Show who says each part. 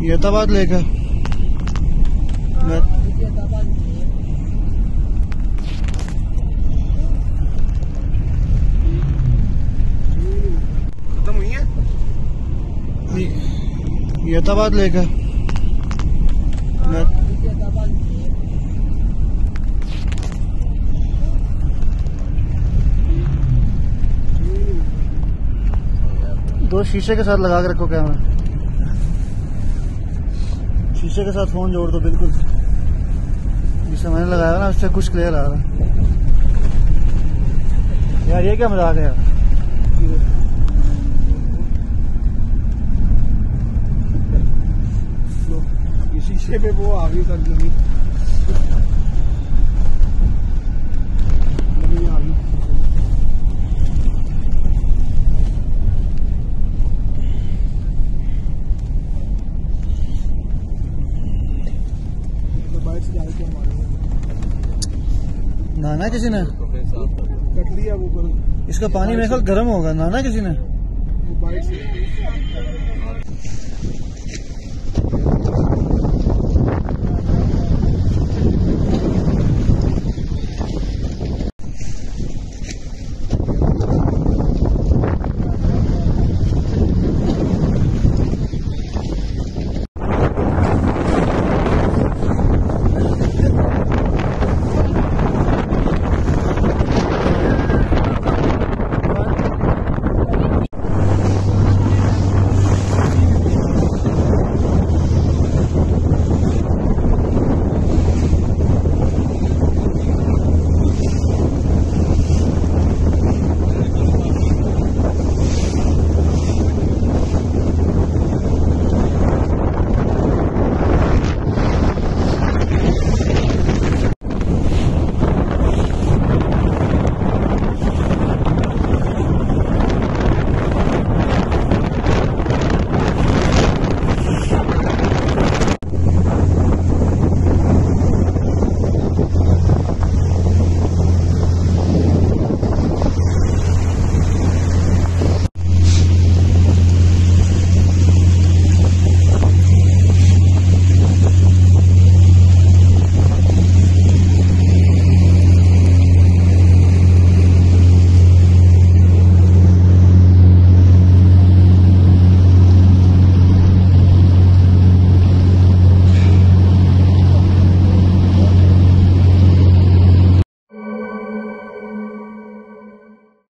Speaker 1: ये ताबाद लेकर खत्म हुई है। ये ताबाद लेकर दो शीशे के साथ लगा के रखो कैमरा, शीशे के साथ फोन जोड़ दो बिल्कुल, जिसे मैंने लगाया ना उससे कुछ क्लियर आ रहा है। यार ये क्या मजाक है यार। ये शीशे पे वो आ गई कर लगी आ गई। नाना किसी ने कट लिया वो, इसका पानी मेरे ख्याल गर्म होगा। नाना किसी ने।